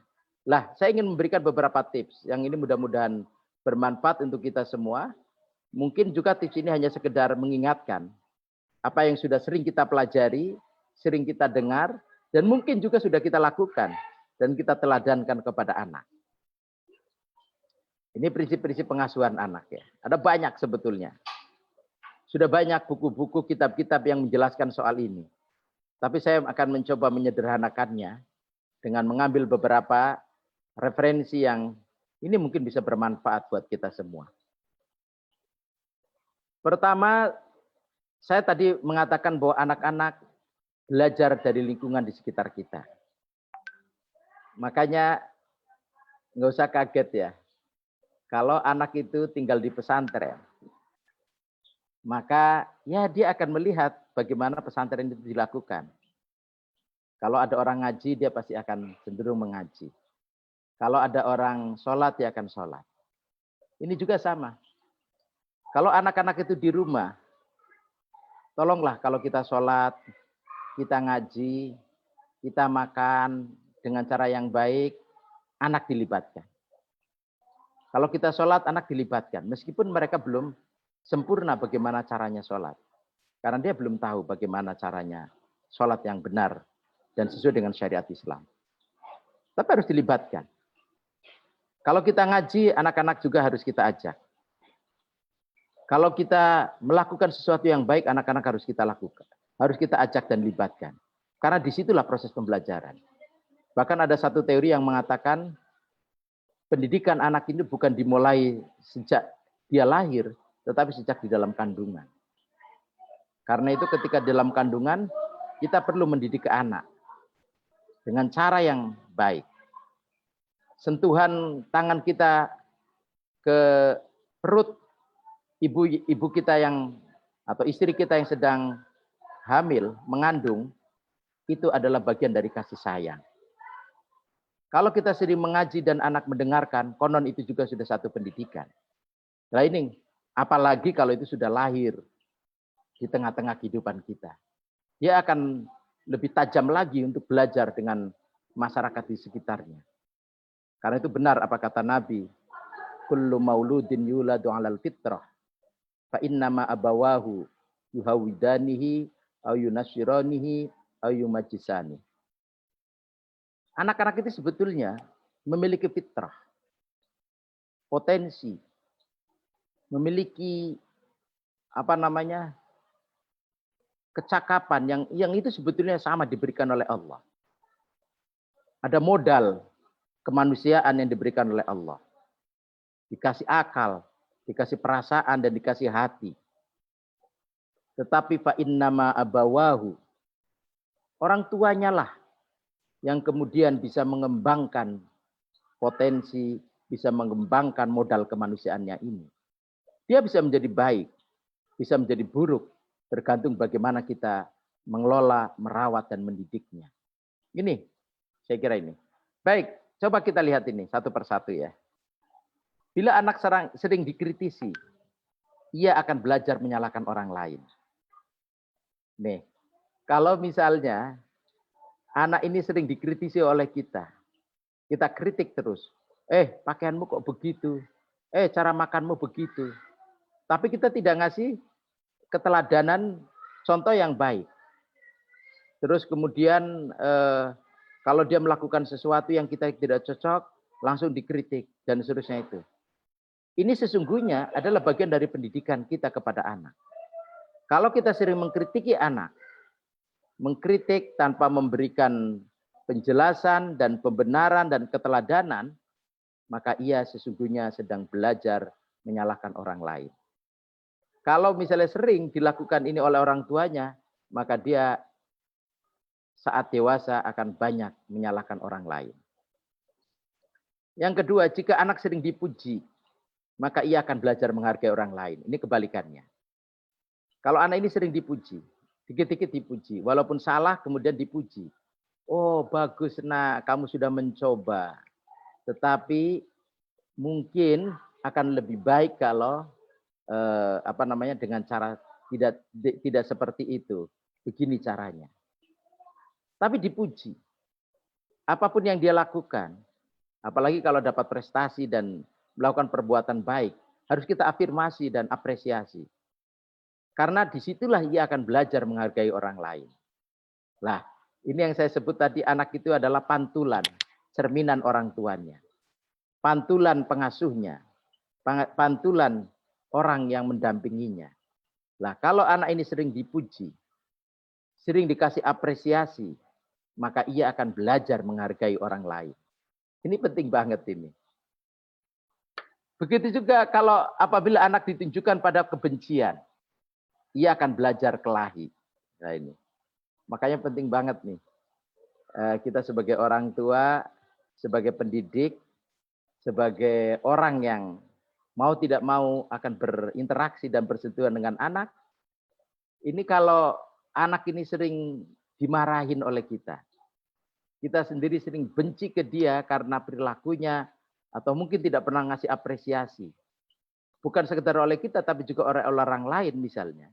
Lah, saya ingin memberikan beberapa tips yang ini mudah-mudahan bermanfaat untuk kita semua. Mungkin juga tips ini hanya sekedar mengingatkan apa yang sudah sering kita pelajari, sering kita dengar, dan mungkin juga sudah kita lakukan dan kita teladankan kepada anak. Ini prinsip-prinsip pengasuhan anak ya. Ada banyak sebetulnya. Sudah banyak buku-buku, kitab-kitab yang menjelaskan soal ini. Tapi saya akan mencoba menyederhanakannya dengan mengambil beberapa referensi yang ini mungkin bisa bermanfaat buat kita semua. Pertama, saya tadi mengatakan bahwa anak-anak belajar dari lingkungan di sekitar kita. Makanya nggak usah kaget ya. Kalau anak itu tinggal di pesantren, maka ya dia akan melihat bagaimana pesantren itu dilakukan. Kalau ada orang ngaji, dia pasti akan cenderung mengaji. Kalau ada orang sholat, dia akan sholat. Ini juga sama. Kalau anak-anak itu di rumah, tolonglah kalau kita sholat, kita ngaji, kita makan dengan cara yang baik, anak dilibatkan. Kalau kita sholat, anak dilibatkan. Meskipun mereka belum sempurna bagaimana caranya sholat. Karena dia belum tahu bagaimana caranya sholat yang benar dan sesuai dengan syariat Islam. Tapi harus dilibatkan. Kalau kita ngaji, anak-anak juga harus kita ajak. Kalau kita melakukan sesuatu yang baik, anak-anak harus kita lakukan. Harus kita ajak dan libatkan. Karena disitulah proses pembelajaran. Bahkan ada satu teori yang mengatakan pendidikan anak ini bukan dimulai sejak dia lahir, tetapi sejak di dalam kandungan. Karena itu ketika dalam kandungan, kita perlu mendidik anak dengan cara yang baik. Sentuhan tangan kita ke perut ibu kita yang atau istri kita yang sedang hamil, mengandung, itu adalah bagian dari kasih sayang. Kalau kita sering mengaji dan anak mendengarkan, konon itu juga sudah satu pendidikan. Nah ini, apalagi kalau itu sudah lahir di tengah-tengah kehidupan kita. Dia akan lebih tajam lagi untuk belajar dengan masyarakat di sekitarnya. Karena itu benar apa kata Nabi, kullu mauludin yuladu 'alal fitrah fa innama abawahu yuhawidanihi aw yunasyiranihi aw yumajjisani. Anak-anak itu sebetulnya memiliki fitrah, potensi, memiliki kecakapan yang itu sebetulnya sama diberikan oleh Allah. Ada modal kemanusiaan yang diberikan oleh Allah. Dikasih akal, dikasih perasaan, dan dikasih hati. Tetapi fa innama abawahu, orang tuanya lah yang kemudian bisa mengembangkan potensi, bisa mengembangkan modal kemanusiaannya ini. Dia bisa menjadi baik, bisa menjadi buruk, tergantung bagaimana kita mengelola, merawat, dan mendidiknya. Ini, saya kira ini. Baik, coba kita lihat ini satu persatu ya. Bila anak sering dikritisi, ia akan belajar menyalahkan orang lain. Nih, kalau misalnya anak ini sering dikritisi oleh kita kritik terus. Pakaianmu kok begitu? Cara makanmu begitu. Tapi kita tidak ngasih keteladanan contoh yang baik. Terus kemudian kalau dia melakukan sesuatu yang kita tidak cocok, langsung dikritik dan seterusnya itu. Ini sesungguhnya adalah bagian dari pendidikan kita kepada anak. Kalau kita sering mengkritiki anak, mengkritik tanpa memberikan penjelasan dan pembenaran dan keteladanan, maka ia sesungguhnya sedang belajar menyalahkan orang lain. Kalau misalnya sering dilakukan ini oleh orang tuanya, maka dia saat dewasa akan banyak menyalahkan orang lain. Yang kedua, jika anak sering dipuji, maka ia akan belajar menghargai orang lain. Ini kebalikannya. Kalau anak ini sering dipuji, dikit-dikit dipuji, walaupun salah kemudian dipuji. Oh, bagus nak, kamu sudah mencoba. Tetapi mungkin akan lebih baik kalau dengan cara tidak seperti itu. Begini caranya. Tapi dipuji. Apapun yang dia lakukan, apalagi kalau dapat prestasi dan melakukan perbuatan baik, harus kita afirmasi dan apresiasi. Karena disitulah ia akan belajar menghargai orang lain. Lah, ini yang saya sebut tadi, anak itu adalah pantulan, cerminan orang tuanya. Pantulan pengasuhnya, pantulan orang yang mendampinginya. Lah, kalau anak ini sering dipuji, sering dikasih apresiasi, maka ia akan belajar menghargai orang lain. Ini penting banget ini. Begitu juga kalau apabila anak ditunjukkan pada kebencian, ia akan belajar kelahi. Nah ini. Makanya penting banget nih. Kita sebagai orang tua, sebagai pendidik, sebagai orang yang mau tidak mau akan berinteraksi dan bersentuhan dengan anak. Ini kalau anak ini sering dimarahin oleh kita. Kita sendiri sering benci ke dia karena perilakunya, atau mungkin tidak pernah ngasih apresiasi. Bukan sekedar oleh kita, tapi juga oleh orang lain misalnya.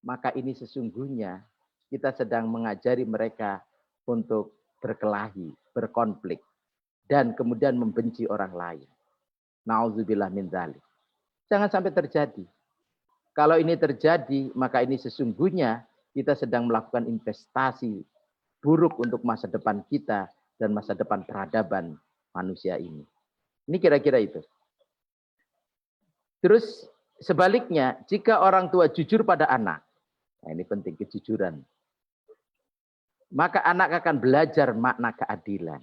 Maka ini sesungguhnya kita sedang mengajari mereka untuk berkelahi, berkonflik. Dan kemudian membenci orang lain. Na'udzubillah min dzalik. Jangan sampai terjadi. Kalau ini terjadi, maka ini sesungguhnya kita sedang melakukan investasi buruk untuk masa depan kita dan masa depan peradaban manusia ini. Ini kira-kira itu. Terus sebaliknya, jika orang tua jujur pada anak, nah ini penting, kejujuran. Maka anak akan belajar makna keadilan.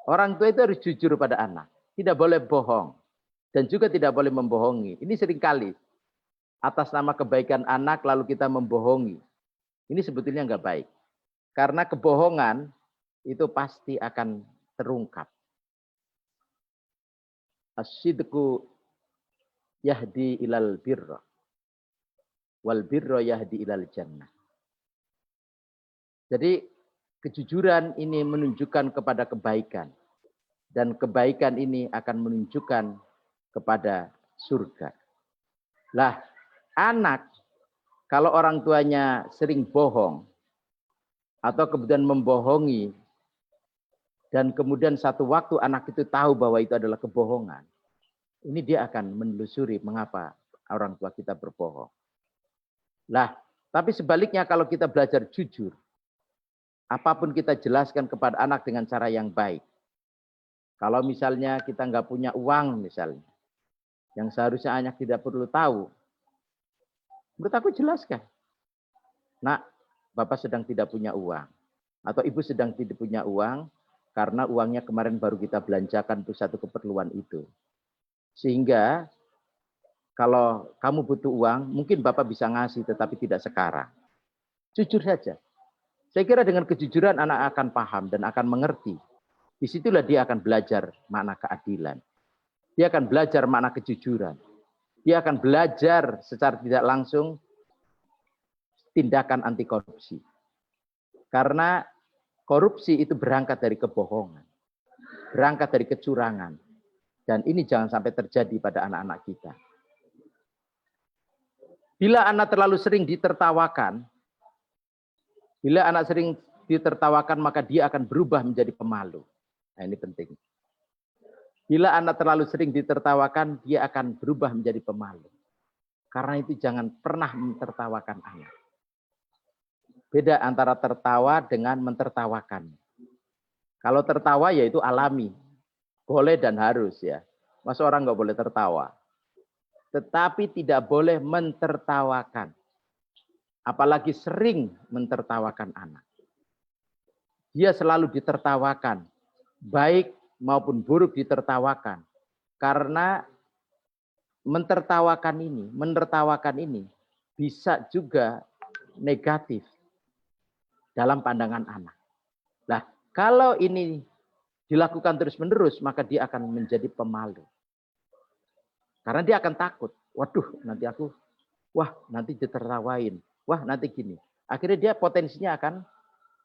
Orang tua itu harus jujur pada anak. Tidak boleh bohong. Dan juga tidak boleh membohongi. Ini seringkali. Atas nama kebaikan anak lalu kita membohongi. Ini sebetulnya nggak baik. Karena kebohongan itu pasti akan terungkap. As-sidqu yahdi ilal birra. Wal birra yahdi ilal jannah. Jadi kejujuran ini menunjukkan kepada kebaikan. Dan kebaikan ini akan menunjukkan kepada surga. Lah, anak kalau orang tuanya sering bohong atau kemudian membohongi dan kemudian satu waktu anak itu tahu bahwa itu adalah kebohongan, ini dia akan menelusuri mengapa orang tua kita berbohong. Lah, tapi sebaliknya kalau kita belajar jujur, apapun kita jelaskan kepada anak dengan cara yang baik. Kalau misalnya kita nggak punya uang misalnya, yang seharusnya anak tidak perlu tahu, menurut aku jelaskan. Nak, Bapak sedang tidak punya uang. Atau Ibu sedang tidak punya uang, karena uangnya kemarin baru kita belanjakan untuk satu keperluan itu. Sehingga kalau kamu butuh uang, mungkin Bapak bisa ngasih tetapi tidak sekarang. Jujur saja. Saya kira dengan kejujuran anak akan paham dan akan mengerti. Disitulah dia akan belajar makna keadilan. Dia akan belajar makna kejujuran. Dia akan belajar secara tidak langsung tindakan anti korupsi. Karena korupsi itu berangkat dari kebohongan. Berangkat dari kecurangan. Dan ini jangan sampai terjadi pada anak-anak kita. Bila anak terlalu sering ditertawakan, maka dia akan berubah menjadi pemalu. Nah, ini penting. Bila anak terlalu sering ditertawakan, dia akan berubah menjadi pemalu. Karena itu jangan pernah mentertawakan anak. Beda antara tertawa dengan mentertawakan. Kalau tertawa yaitu alami. Boleh dan harus ya. Masa orang nggak boleh tertawa. Tetapi tidak boleh mentertawakan. Apalagi sering mentertawakan anak. Dia selalu ditertawakan. Baik maupun buruk ditertawakan. Karena menertawakan ini bisa juga negatif dalam pandangan anak. Nah, kalau ini dilakukan terus-menerus, maka dia akan menjadi pemalu. Karena dia akan takut. Waduh, nanti ditertawain. Wah, nanti gini. Akhirnya dia potensinya akan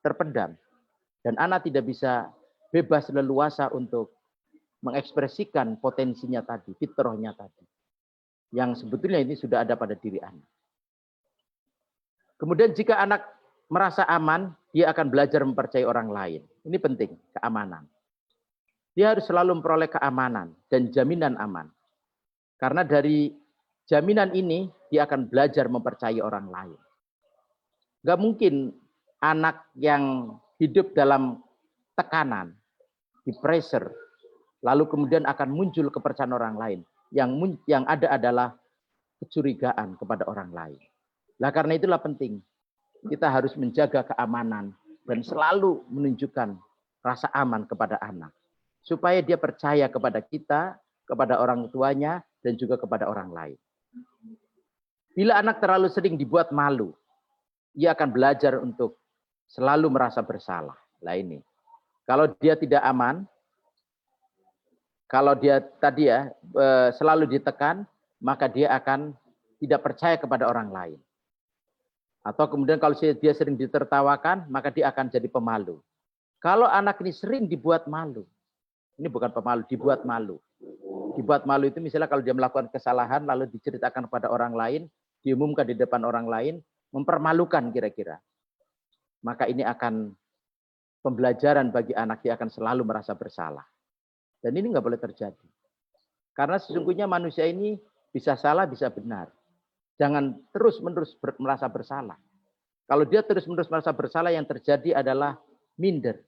terpendam. Dan anak tidak bisa bebas leluasa untuk mengekspresikan potensinya tadi, fitrahnya tadi. Yang sebetulnya ini sudah ada pada diri anak. Kemudian jika anak merasa aman, dia akan belajar mempercayai orang lain. Ini penting, keamanan. Dia harus selalu memperoleh keamanan dan jaminan aman. Karena dari jaminan ini, dia akan belajar mempercayai orang lain. Gak mungkin anak yang hidup dalam tekanan, di pressure, lalu kemudian akan muncul kepercayaan orang lain. Yang ada adalah kecurigaan kepada orang lain. Nah, karena itulah penting. Kita harus menjaga keamanan dan selalu menunjukkan rasa aman kepada anak. Supaya dia percaya kepada kita, kepada orang tuanya, dan juga kepada orang lain. Bila anak terlalu sering dibuat malu, ia akan belajar untuk selalu merasa bersalah. Nah ini, kalau dia tidak aman, kalau dia tadi selalu ditekan, maka dia akan tidak percaya kepada orang lain. Atau kemudian kalau dia sering ditertawakan, maka dia akan jadi pemalu. Kalau anak ini sering dibuat malu, ini bukan pemalu, dibuat malu. Dibuat malu itu misalnya kalau dia melakukan kesalahan, lalu diceritakan kepada orang lain, diumumkan di depan orang lain, mempermalukan kira-kira. Maka ini akan pembelajaran bagi anak, dia akan selalu merasa bersalah. Dan ini nggak boleh terjadi. Karena sesungguhnya manusia ini bisa salah, bisa benar. Jangan terus-menerus merasa bersalah. Kalau dia terus-menerus merasa bersalah, yang terjadi adalah minder,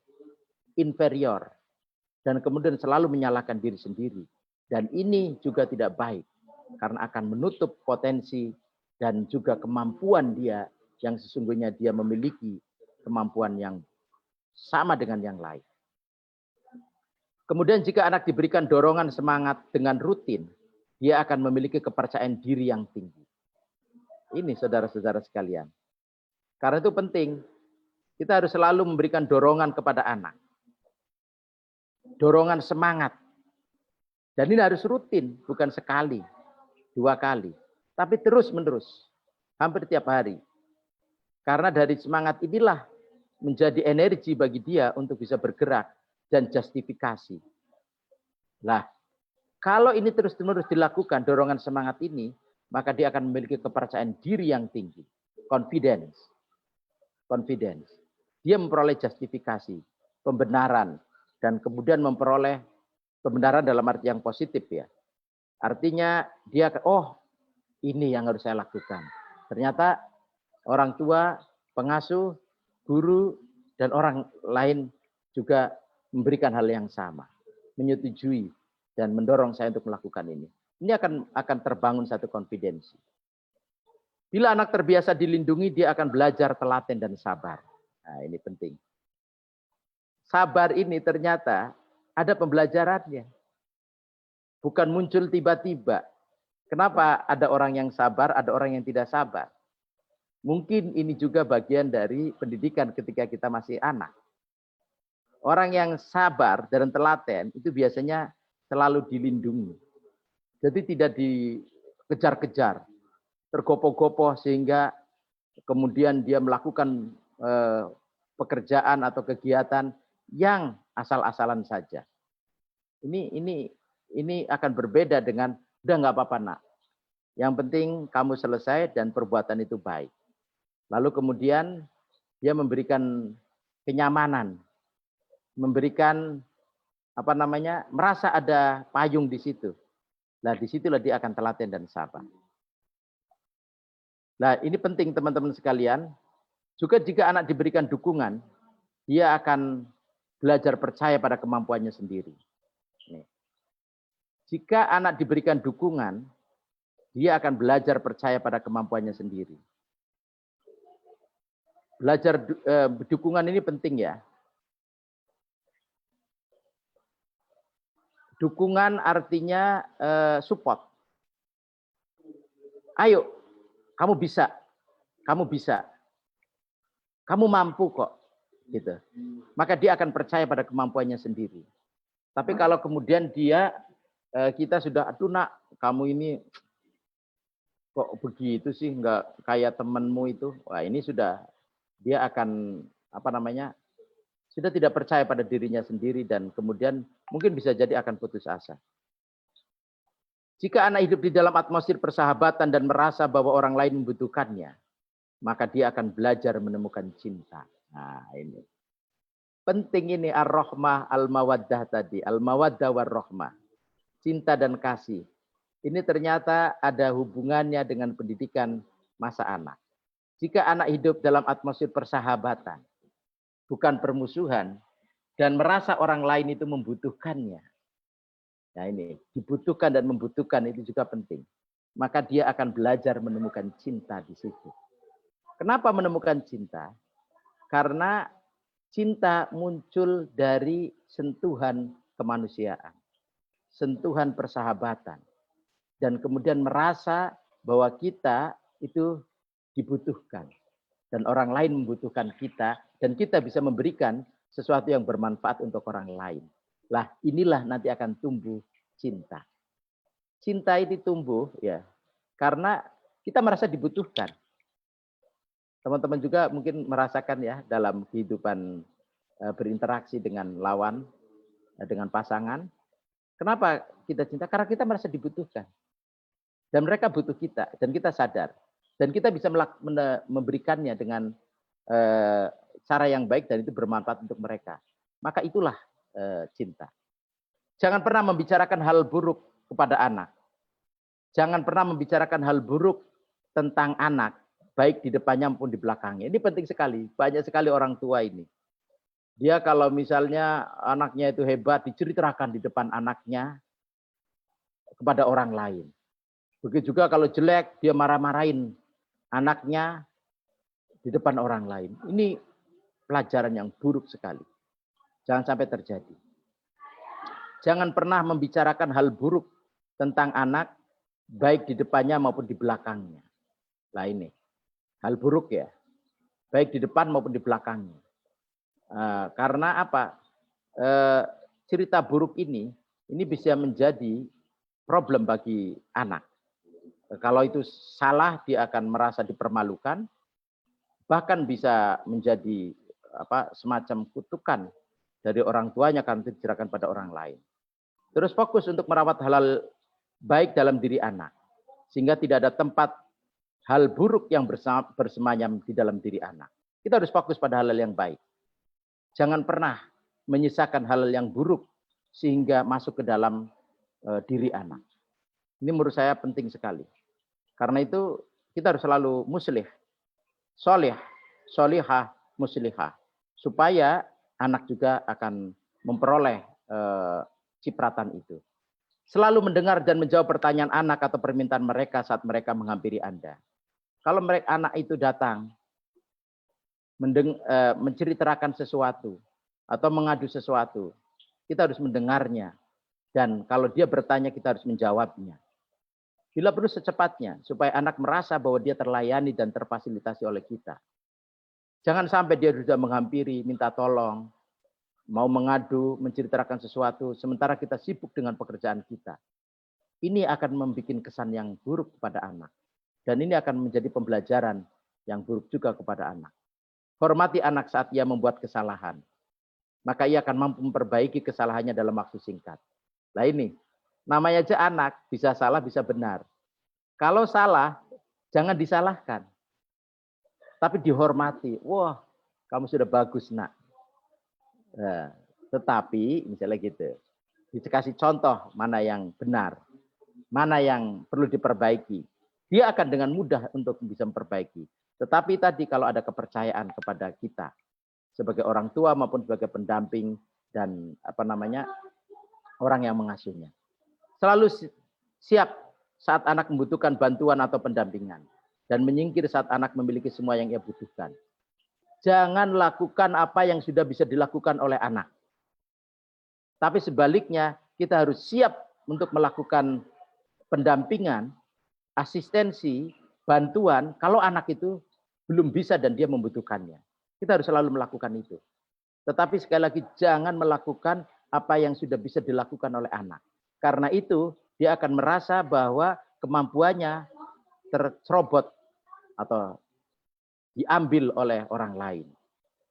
inferior, dan kemudian selalu menyalahkan diri sendiri. Dan ini juga tidak baik, karena akan menutup potensi dan juga kemampuan dia yang sesungguhnya dia memiliki kemampuan yang sama dengan yang lain. Kemudian jika anak diberikan dorongan semangat dengan rutin, dia akan memiliki kepercayaan diri yang tinggi. Ini saudara-saudara sekalian. Karena itu penting, kita harus selalu memberikan dorongan kepada anak. Dorongan semangat. Dan ini harus rutin, bukan sekali, 2 kali. Tapi terus-menerus, hampir tiap hari. Karena dari semangat inilah menjadi energi bagi dia untuk bisa bergerak dan justifikasi. Nah, kalau ini terus-menerus dilakukan, dorongan semangat ini, maka dia akan memiliki kepercayaan diri yang tinggi. Confidence. Dia memperoleh justifikasi, pembenaran, dan kemudian memperoleh kebenaran dalam arti yang positif ya. Artinya dia, ini yang harus saya lakukan. Ternyata orang tua, pengasuh, guru, dan orang lain juga memberikan hal yang sama. Menyetujui dan mendorong saya untuk melakukan ini. Ini akan terbangun satu konfidensi. Bila anak terbiasa dilindungi, dia akan belajar telaten dan sabar. Nah, ini penting. Sabar ini ternyata ada pembelajarannya. Bukan muncul tiba-tiba. Kenapa ada orang yang sabar, ada orang yang tidak sabar? Mungkin ini juga bagian dari pendidikan ketika kita masih anak. Orang yang sabar dan telaten itu biasanya selalu dilindungi. Jadi tidak dikejar-kejar, tergopoh-gopoh sehingga kemudian dia melakukan pekerjaan atau kegiatan yang asal-asalan saja. Ini ini akan berbeda dengan, udah nggak apa-apa nak. Yang penting kamu selesai dan perbuatan itu baik. Lalu kemudian dia memberikan kenyamanan, memberikan merasa ada payung di situ. Nah, disitulah dia akan telaten dan sabar. Nah, ini penting teman-teman sekalian. Juga jika anak diberikan dukungan, dia akan belajar percaya pada kemampuannya sendiri. Nih. Jika anak diberikan dukungan, dia akan belajar percaya pada kemampuannya sendiri. Belajar dukungan ini penting ya. Dukungan artinya support. Ayo, kamu bisa. Kamu bisa. Kamu mampu kok. Gitu. Maka dia akan percaya pada kemampuannya sendiri. Tapi kalau kemudian kita sudah, aduh nak, kamu ini kok begitu sih, nggak kayak temanmu itu. Wah, ini sudah, dia akan, sudah tidak percaya pada dirinya sendiri dan kemudian mungkin bisa jadi akan putus asa. Jika anak hidup di dalam atmosfer persahabatan dan merasa bahwa orang lain membutuhkannya, maka dia akan belajar menemukan cinta. Nah, ini. Penting ini ar-rahmah al-mawaddah tadi. Al-mawaddah war-rahmah. Cinta dan kasih. Ini ternyata ada hubungannya dengan pendidikan masa anak. Jika anak hidup dalam atmosfer persahabatan, bukan permusuhan, dan merasa orang lain itu membutuhkannya. Nah ini, dibutuhkan dan membutuhkan itu juga penting. Maka dia akan belajar menemukan cinta di situ. Kenapa menemukan cinta? Karena cinta muncul dari sentuhan kemanusiaan, sentuhan persahabatan, dan kemudian merasa bahwa kita itu dibutuhkan dan orang lain membutuhkan kita dan kita bisa memberikan sesuatu yang bermanfaat untuk orang lain. Lah, inilah nanti akan tumbuh cinta. Cinta itu tumbuh ya karena kita merasa dibutuhkan. Teman-teman juga mungkin merasakan ya dalam kehidupan berinteraksi dengan lawan, dengan pasangan. Kenapa kita cinta? Karena kita merasa dibutuhkan. Dan mereka butuh kita, dan kita sadar. Dan kita bisa memberikannya dengan cara yang baik dan itu bermanfaat untuk mereka. Maka itulah cinta. Jangan pernah membicarakan hal buruk kepada anak. Jangan pernah membicarakan hal buruk tentang anak, baik di depannya maupun di belakangnya. Ini penting sekali. Banyak sekali orang tua ini. Dia kalau misalnya anaknya itu hebat, diceritakan di depan anaknya kepada orang lain. Begitu juga kalau jelek, dia marah-marahin anaknya di depan orang lain. Ini pelajaran yang buruk sekali. Jangan sampai terjadi. Jangan pernah membicarakan hal buruk tentang anak, baik di depannya maupun di belakangnya. Nah ini, hal buruk ya. Baik di depan maupun di belakangnya. Karena apa? Cerita buruk ini bisa menjadi problem bagi anak. Kalau itu salah, dia akan merasa dipermalukan, bahkan bisa menjadi semacam kutukan dari orang tuanya karena itu diceritakan pada orang lain. Terus fokus untuk merawat hal-hal baik dalam diri anak, sehingga tidak ada tempat hal buruk yang bersemayam di dalam diri anak. Kita harus fokus pada hal-hal yang baik. Jangan pernah menyisakan hal-hal yang buruk sehingga masuk ke dalam diri anak. Ini menurut saya penting sekali. Karena itu kita harus selalu muslih, solih, solihah, muslihah. Supaya anak juga akan memperoleh cipratan itu. Selalu mendengar dan menjawab pertanyaan anak atau permintaan mereka saat mereka menghampiri Anda. Kalau anak itu datang, menceritakan sesuatu, atau mengadu sesuatu, kita harus mendengarnya. Dan kalau dia bertanya, kita harus menjawabnya. Bila perlu secepatnya, supaya anak merasa bahwa dia terlayani dan terfasilitasi oleh kita. Jangan sampai dia sudah menghampiri, minta tolong, mau mengadu, menceritakan sesuatu, sementara kita sibuk dengan pekerjaan kita. Ini akan membuat kesan yang buruk kepada anak. Dan ini akan menjadi pembelajaran yang buruk juga kepada anak. Hormati anak saat ia membuat kesalahan. Maka ia akan mampu memperbaiki kesalahannya dalam waktu singkat. Nah ini, Namanya aja anak, bisa salah, bisa benar. Kalau salah, jangan disalahkan. Tapi dihormati. Wah, kamu sudah bagus, nak. Nah, tetapi, misalnya gitu. Dikasih contoh mana yang benar. Mana yang perlu diperbaiki. Dia akan dengan mudah untuk bisa memperbaiki. Tetapi tadi kalau ada kepercayaan kepada kita. Sebagai orang tua maupun sebagai pendamping dan orang yang mengasuhnya. Selalu siap saat anak membutuhkan bantuan atau pendampingan. Dan menyingkir saat anak memiliki semua yang ia butuhkan. Jangan lakukan apa yang sudah bisa dilakukan oleh anak. Tapi sebaliknya, kita harus siap untuk melakukan pendampingan, asistensi, bantuan, kalau anak itu belum bisa dan dia membutuhkannya. Kita harus selalu melakukan itu. Tetapi sekali lagi, jangan melakukan apa yang sudah bisa dilakukan oleh anak. Karena itu, dia akan merasa bahwa kemampuannya tercerobot atau diambil oleh orang lain.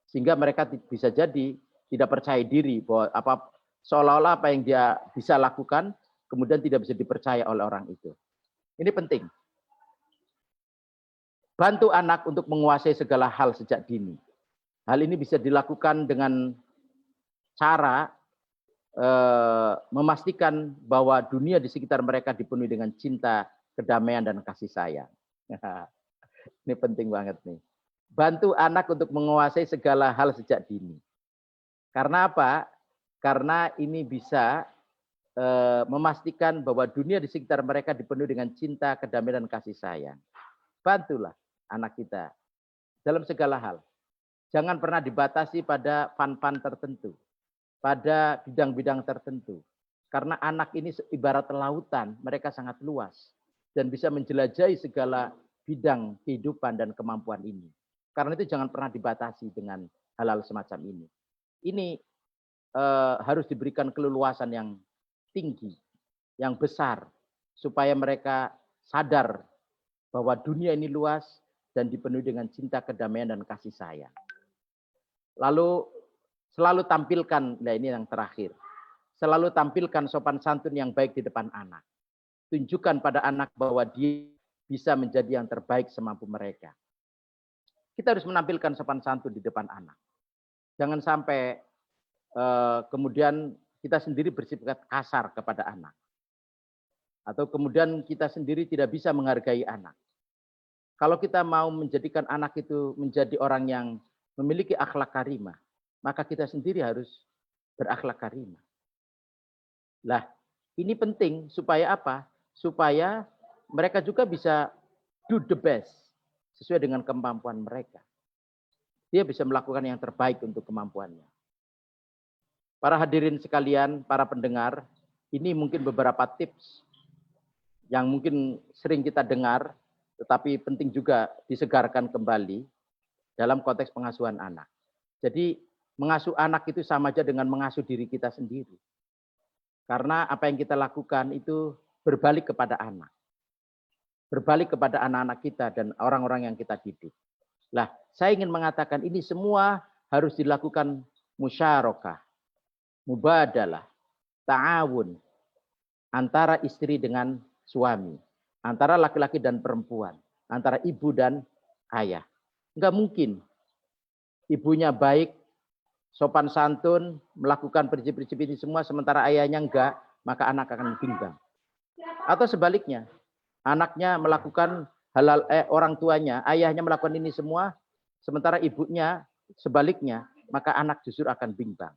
Sehingga mereka bisa jadi tidak percaya diri bahwa seolah-olah apa yang dia bisa lakukan kemudian tidak bisa dipercaya oleh orang itu. Ini penting. Bantu anak untuk menguasai segala hal sejak dini. Hal ini bisa dilakukan dengan cara memastikan bahwa dunia di sekitar mereka dipenuhi dengan cinta, kedamaian, dan kasih sayang. Ini penting banget nih. Bantu anak untuk menguasai segala hal sejak dini. Karena apa? Karena ini bisa memastikan bahwa dunia di sekitar mereka dipenuhi dengan cinta, kedamaian, dan kasih sayang. Bantulah anak kita dalam segala hal. Jangan pernah dibatasi pada fun-fun tertentu. Pada bidang-bidang tertentu. Karena anak ini ibarat lautan, mereka sangat luas. Dan bisa menjelajahi segala bidang kehidupan dan kemampuan ini. Karena itu jangan pernah dibatasi dengan hal-hal semacam ini. Ini harus diberikan keleluasan yang tinggi, yang besar. Supaya mereka sadar bahwa dunia ini luas dan dipenuhi dengan cinta, kedamaian, dan kasih sayang. Lalu selalu tampilkan, nah ini yang terakhir, selalu tampilkan sopan santun yang baik di depan anak. Tunjukkan pada anak bahwa dia bisa menjadi yang terbaik semampu mereka. Kita harus menampilkan sopan santun di depan anak. Jangan sampai kemudian kita sendiri bersifat kasar kepada anak. Atau kemudian kita sendiri tidak bisa menghargai anak. Kalau kita mau menjadikan anak itu menjadi orang yang memiliki akhlak karimah, maka kita sendiri harus berakhlak karimah. Lah, ini penting supaya apa? Supaya mereka juga bisa do the best sesuai dengan kemampuan mereka. Dia bisa melakukan yang terbaik untuk kemampuannya. Para hadirin sekalian, para pendengar, ini mungkin beberapa tips yang mungkin sering kita dengar, tetapi penting juga disegarkan kembali dalam konteks pengasuhan anak. Jadi mengasuh anak itu sama aja dengan mengasuh diri kita sendiri. Karena apa yang kita lakukan itu berbalik kepada anak. Berbalik kepada anak-anak kita dan orang-orang yang kita didik. Lah, saya ingin mengatakan ini semua harus dilakukan musyarakah, mubadalah, ta'awun antara istri dengan suami, antara laki-laki dan perempuan, antara ibu dan ayah. Enggak mungkin ibunya baik, sopan santun, melakukan prinsip-prinsip ini semua, sementara ayahnya enggak, maka anak akan bimbang. Atau sebaliknya, anaknya melakukan halal, orang tuanya, ayahnya melakukan ini semua, sementara ibunya sebaliknya, maka anak justru akan bimbang.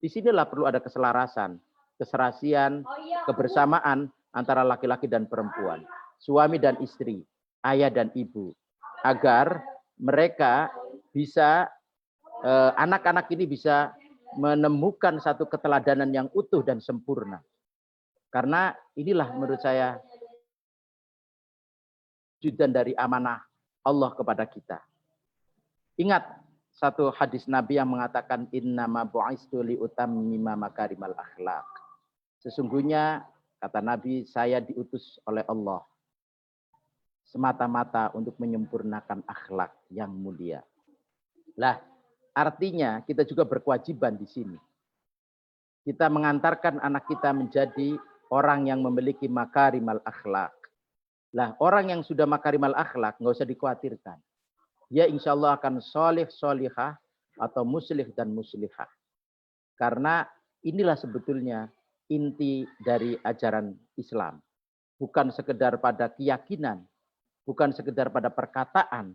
Disinilah perlu ada keselarasan, keserasian, kebersamaan antara laki-laki dan perempuan, suami dan istri, ayah dan ibu, agar mereka bisa anak-anak ini bisa menemukan satu keteladanan yang utuh dan sempurna. Karena inilah menurut saya wujud dari amanah Allah kepada kita. Ingat satu hadis Nabi yang mengatakan innama bu'istu li utammima makarimal akhlak. Sesungguhnya kata Nabi, saya diutus oleh Allah semata-mata untuk menyempurnakan akhlak yang mulia. Lah, artinya kita juga berkewajiban di sini. Kita mengantarkan anak kita menjadi orang yang memiliki makarimal akhlak. Lah, orang yang sudah makarimal akhlak nggak usah dikhawatirkan. Dia insya Allah akan solih, solihah, atau muslih dan muslihah. Karena inilah sebetulnya inti dari ajaran Islam. Bukan sekedar pada keyakinan, bukan sekedar pada perkataan,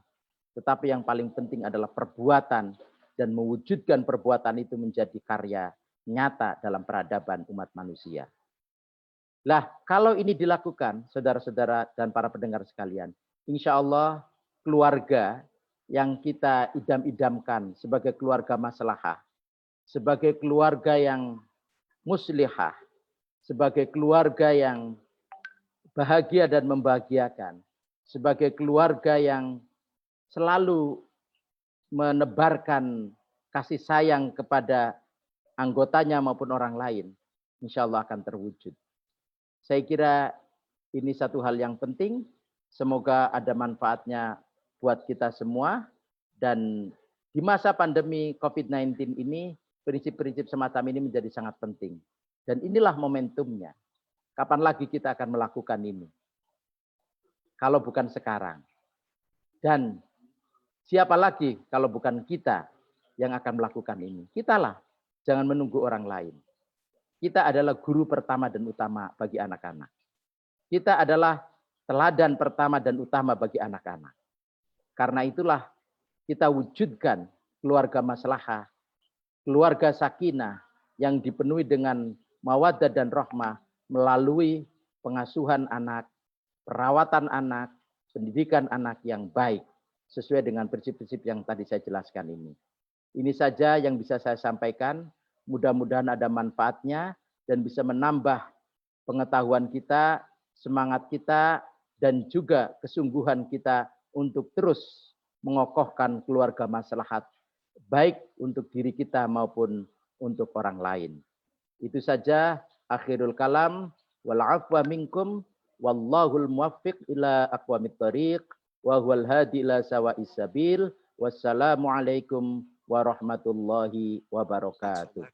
tetapi yang paling penting adalah perbuatan dan mewujudkan perbuatan itu menjadi karya nyata dalam peradaban umat manusia. Lah, kalau ini dilakukan, saudara-saudara dan para pendengar sekalian, insya Allah keluarga yang kita idam-idamkan sebagai keluarga maslahah, sebagai keluarga yang muslihah, sebagai keluarga yang bahagia dan membahagiakan, sebagai keluarga yang selalu menebarkan kasih sayang kepada anggotanya maupun orang lain, insya Allah akan terwujud. Saya kira ini satu hal yang penting. Semoga ada manfaatnya buat kita semua. Dan di masa pandemi COVID-19 ini, prinsip-prinsip semacam ini menjadi sangat penting. Dan inilah momentumnya. Kapan lagi kita akan melakukan ini? Kalau bukan sekarang. Dan siapa lagi kalau bukan kita yang akan melakukan ini? Kitalah, jangan menunggu orang lain. Kita adalah guru pertama dan utama bagi anak-anak. Kita adalah teladan pertama dan utama bagi anak-anak. Karena itulah kita wujudkan keluarga maslahah, keluarga sakinah yang dipenuhi dengan mawaddah dan rahmah melalui pengasuhan anak, perawatan anak, pendidikan anak yang baik sesuai dengan prinsip-prinsip yang tadi saya jelaskan ini. Ini saja yang bisa saya sampaikan. Mudah-mudahan ada manfaatnya dan bisa menambah pengetahuan kita, semangat kita, dan juga kesungguhan kita untuk terus mengokohkan keluarga maslahat, baik untuk diri kita maupun untuk orang lain. Itu saja, akhirul kalam, wal afwa minkum, wallahul muwaffiq ila aqwamit thariq, wa huwal hadi ila sawa'is sabil. Wassalamualaikum warahmatullahi wabarakatuh.